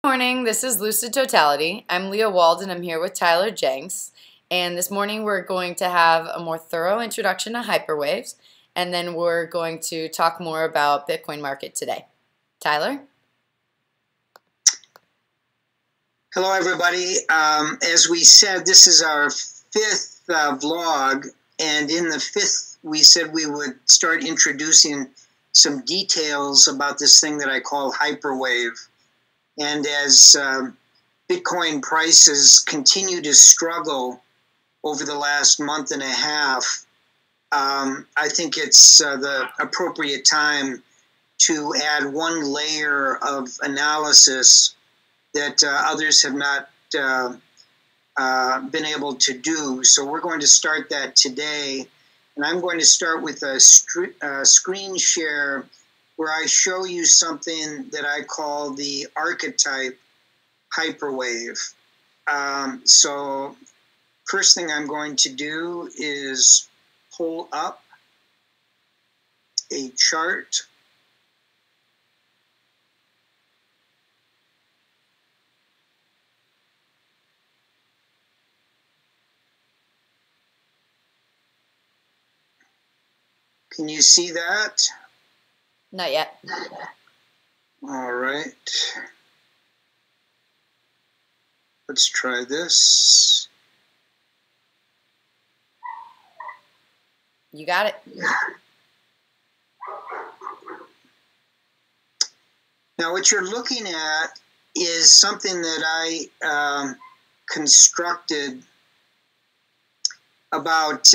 Good morning, this is Lucid Totality. I'm Leah Wald and I'm here with Tyler Jenks. And this morning we're going to have a more thorough introduction to hyperwaves, and then we're going to talk more about Bitcoin market today. Tyler? Hello everybody. As we said, this is our fifth vlog, and in the fifth we said we would start introducing some details about this thing that I call hyperwave. And as Bitcoin prices continue to struggle over the last month and a half, I think it's the appropriate time to add one layer of analysis that others have not been able to do. So we're going to start that today. And I'm going to start with a screen share where I show you something that I call the archetype hyperwave. So first thing I'm going to do is pull up a chart. Can you see that? Not yet. All right. Let's try this. You got it. Now what you're looking at is something that I constructed about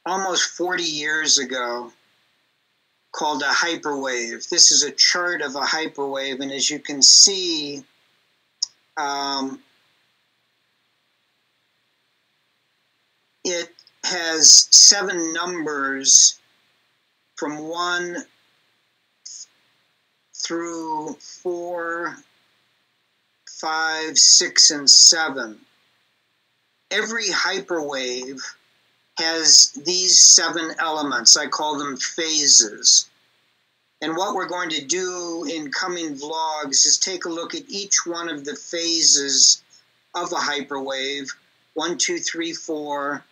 almost 40 years ago, called a hyperwave. This is a chart of a hyperwave, and as you can see, it has 7 numbers from 1 through 4, 5, 6, and 7. Every hyperwave has these 7 elements. I call them phases. And what we're going to do in coming vlogs is take a look at each one of the phases of a hyperwave, 1, 2, 3, 4,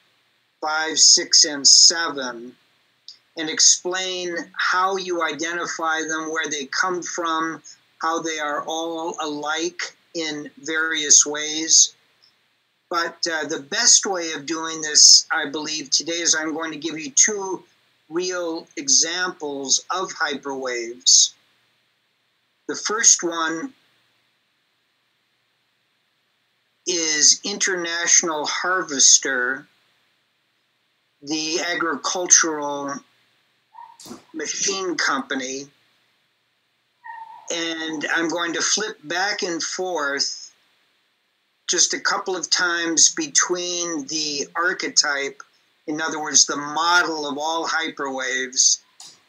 5, 6, and 7, and explain how you identify them, where they come from, how they are all alike in various ways. But the best way of doing this, I believe, today is I'm going to give you 2 real examples of hyperwaves. The first one is International Harvester, the agricultural machine company. And I'm going to flip back and forth just a couple of times between the archetype, in other words, the model of all hyperwaves,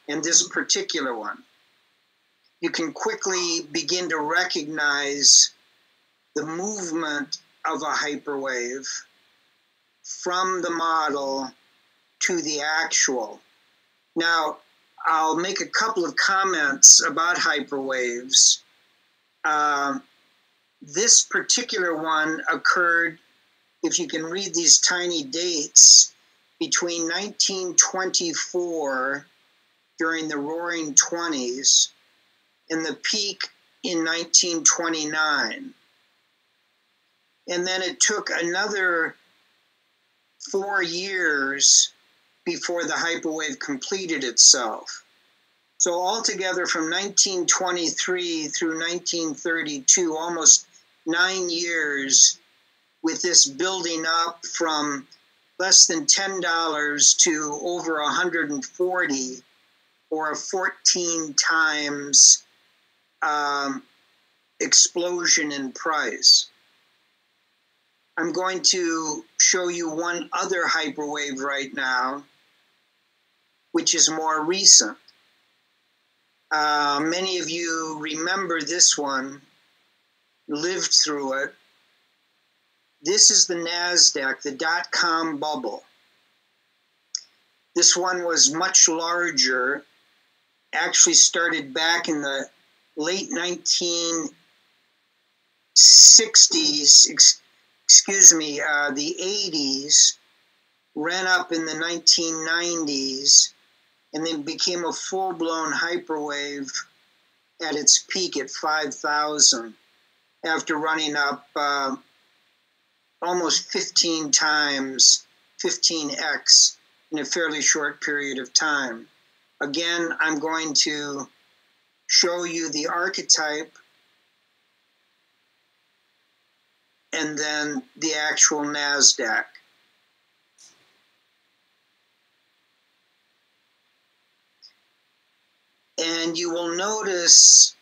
and this particular one. You can quickly begin to recognize the movement of a hyperwave from the model to the actual. Now, I'll make a couple of comments about hyperwaves. This particular one occurred, if you can read these tiny dates, between 1924, during the Roaring '20s, and the peak in 1929. And then it took another 4 years before the hyperwave completed itself. So altogether from 1923 through 1932, almost 9 years, with this building up from less than $10 to over $140, or a 14 times explosion in price. I'm going to show you one other hyperwave right now, which is more recent. Many of you remember this one, lived through it. This is the NASDAQ, the dot-com bubble. This one was much larger, actually started back in the late 1960s, the 80s, ran up in the 1990s, and then became a full-blown hyperwave at its peak at 5,000 after running up almost 15 times, 15x in a fairly short period of time. Again, I'm going to show you the archetype and then the actual NASDAQ. And you will notice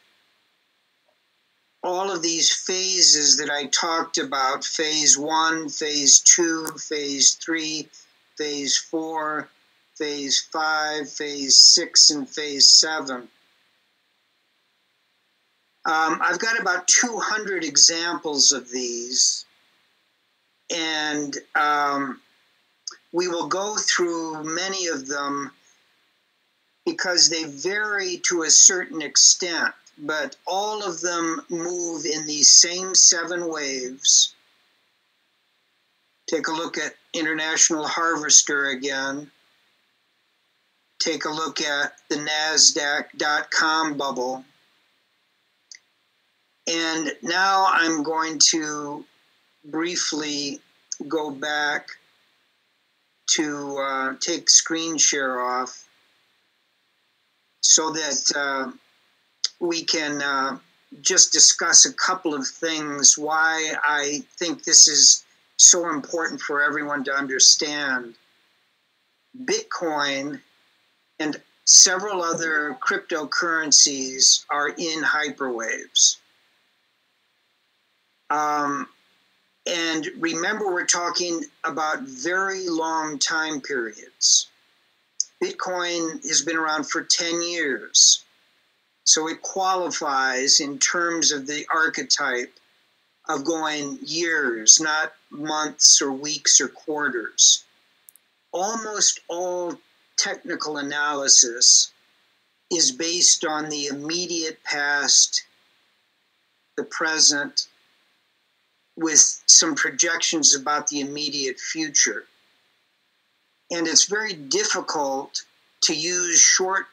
all of these phases that I talked about: phase 1, phase 2, phase 3, phase 4, phase 5, phase 6, and phase 7. I've got about 200 examples of these, and we will go through many of them because they vary to a certain extent, but all of them move in these same 7 waves. Take a look at International Harvester again. Take a look at the NASDAQ.com bubble. And now I'm going to briefly go back to take screen share off so that we can just discuss a couple of things why I think this is so important for everyone to understand. Bitcoin and several other cryptocurrencies are in hyperwaves. And remember, we're talking about very long time periods. Bitcoin has been around for 10 years. So it qualifies in terms of the archetype of going years, not months or weeks or quarters. Almost all technical analysis is based on the immediate past, the present, with some projections about the immediate future. And it's very difficult to use short-term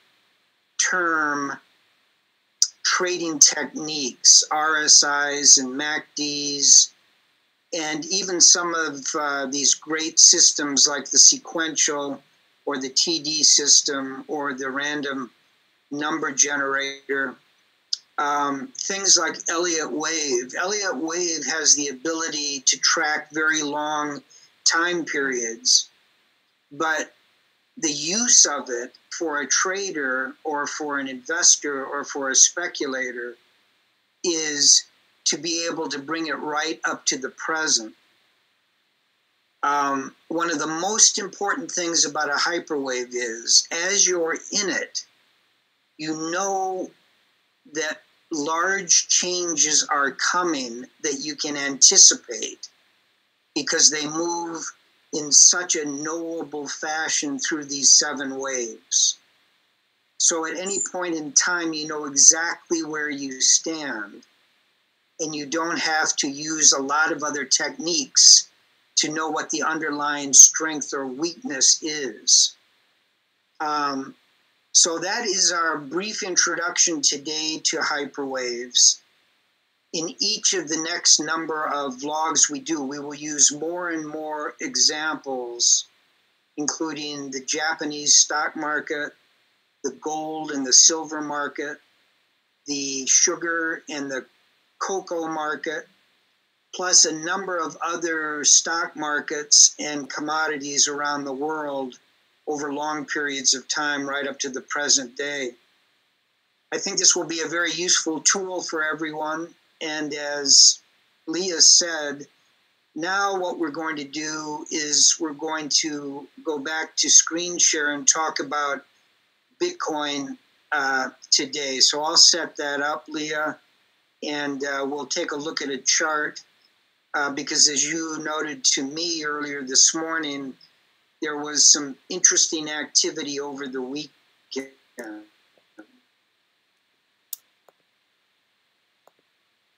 trading techniques, RSIs and MACDs, and even some of these great systems like the sequential or the TD system or the random number generator. Things like Elliott Wave. Elliott Wave has the ability to track very long time periods, but the use of it for a trader or for an investor or for a speculator is to be able to bring it right up to the present. One of the most important things about a hyperwave is, as you're in it, you know that large changes are coming that you can anticipate because they move in such a knowable fashion through these 7 waves. So at any point in time, you know exactly where you stand, and you don't have to use a lot of other techniques to know what the underlying strength or weakness is. So that is our brief introduction today to hyperwaves. In each of the next number of vlogs we do, we will use more and more examples, including the Japanese stock market, the gold and the silver market, the sugar and the cocoa market, plus a number of other stock markets and commodities around the world over long periods of time, right up to the present day. I think this will be a very useful tool for everyone. And as Leah said, now what we're going to do is we're going to go back to screen share and talk about Bitcoin today. So I'll set that up, Leah, and we'll take a look at a chart because as you noted to me earlier this morning, there was some interesting activity over the weekend.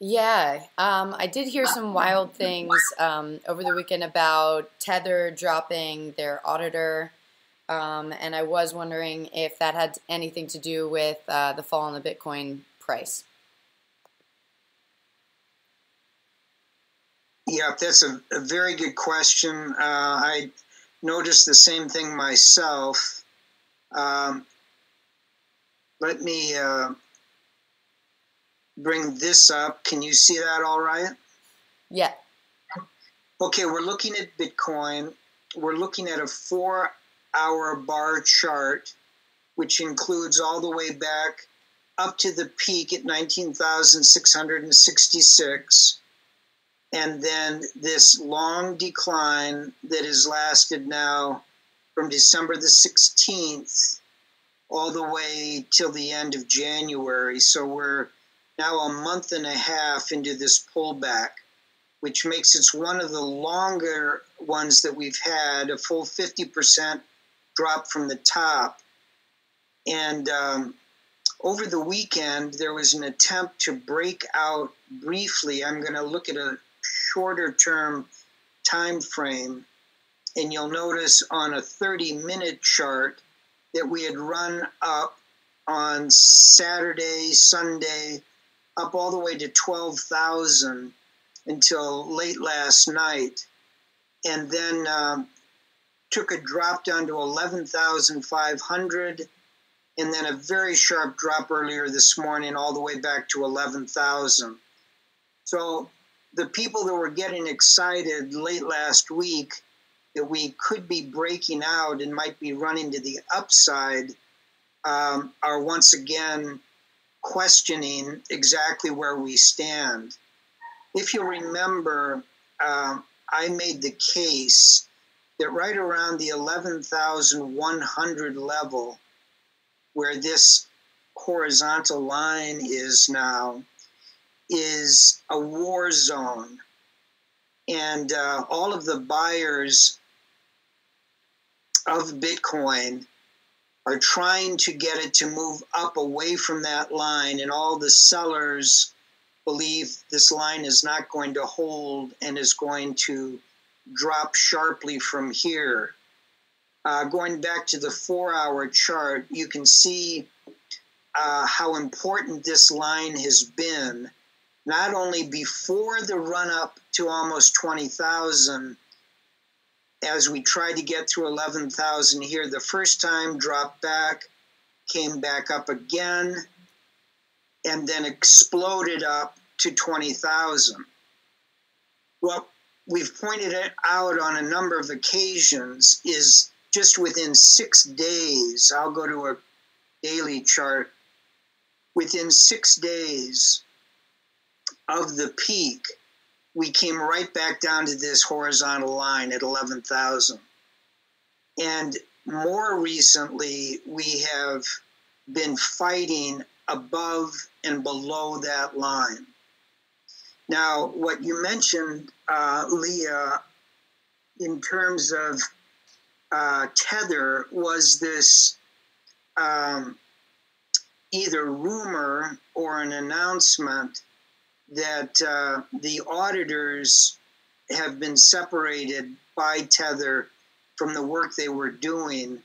Yeah, I did hear some wild things over the weekend about Tether dropping their auditor, and I was wondering if that had anything to do with the fall in the Bitcoin price. Yeah, that's a very good question. I noticed the same thing myself. Um, let me bring this up. Can you see that all right? Yeah. Okay, we're looking at Bitcoin. We're looking at a 4-hour bar chart, which includes all the way back up to the peak at 19,666. And then this long decline that has lasted now from December the 16th all the way till the end of January. So we're now a month and a half into this pullback, which makes it one of the longer ones that we've had, a full 50% drop from the top. And over the weekend, there was an attempt to break out briefly. I'm going to look at a shorter term time frame, and you'll notice on a 30-minute chart that we had run up on Saturday, Sunday, up all the way to 12,000 until late last night, and then took a drop down to 11,500, and then a very sharp drop earlier this morning all the way back to 11,000. So the people that were getting excited late last week that we could be breaking out and might be running to the upside are once again questioning exactly where we stand. If you remember, I made the case that right around the 11,100 level, where this horizontal line is now, is a war zone. And all of the buyers of Bitcoin are trying to get it to move up away from that line, and all the sellers believe this line is not going to hold and is going to drop sharply from here. Going back to the 4-hour chart, you can see how important this line has been, not only before the run-up to almost 20,000, as we tried to get through 11,000 here the first time, dropped back, came back up again, and then exploded up to 20,000. What we've pointed it out on a number of occasions is just within 6 days, I'll go to a daily chart, within 6 days of the peak, we came right back down to this horizontal line at 11,000. And more recently, we have been fighting above and below that line. Now, what you mentioned, Leah, in terms of Tether, was this either rumor or an announcement that the auditors have been separated by Tether from the work they were doing.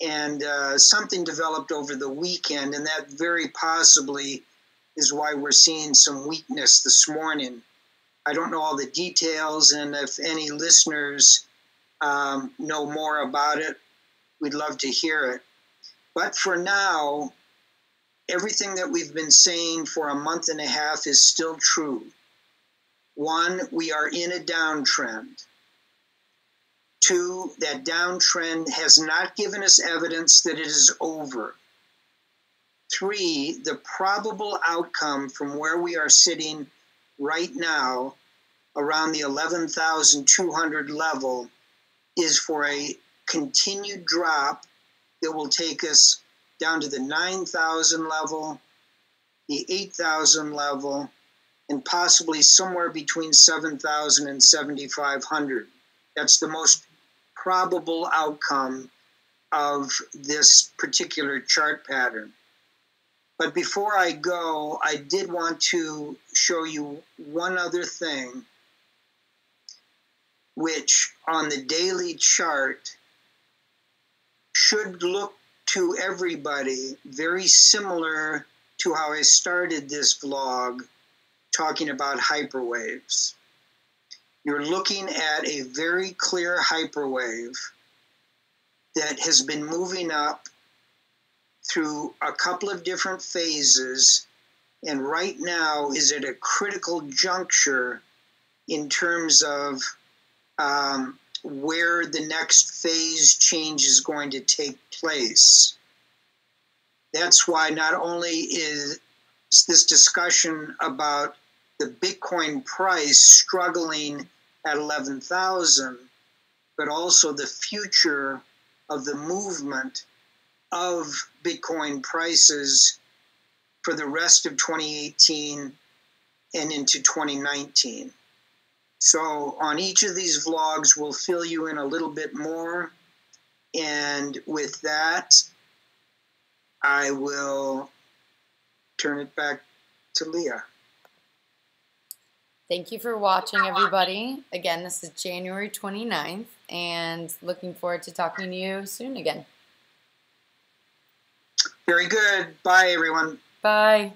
And something developed over the weekend, and that very possibly is why we're seeing some weakness this morning. I don't know all the details, and if any listeners know more about it, we'd love to hear it. But for now, everything that we've been saying for a month and a half is still true. One, we are in a downtrend. Two, that downtrend has not given us evidence that it is over. Three, the probable outcome from where we are sitting right now, around the 11,200 level, is for a continued drop that will take us down to the 9,000 level, the 8,000 level, and possibly somewhere between 7,000 and 7,500. That's the most probable outcome of this particular chart pattern. But before I go, I did want to show you one other thing, which on the daily chart should look to everybody very similar to how I started this vlog talking about hyperwaves. You're looking at a very clear hyperwave that has been moving up through a couple of different phases, and right now is at a critical juncture in terms of where the next phase change is going to take place. That's why not only is this discussion about the Bitcoin price struggling at 11,000, but also the future of the movement of Bitcoin prices for the rest of 2018 and into 2019. So on each of these vlogs, we'll fill you in a little bit more. And with that, I will turn it back to Leah. Thank you for watching, everybody. Again, this is January 29th, and looking forward to talking to you soon again. Very good. Bye, everyone. Bye.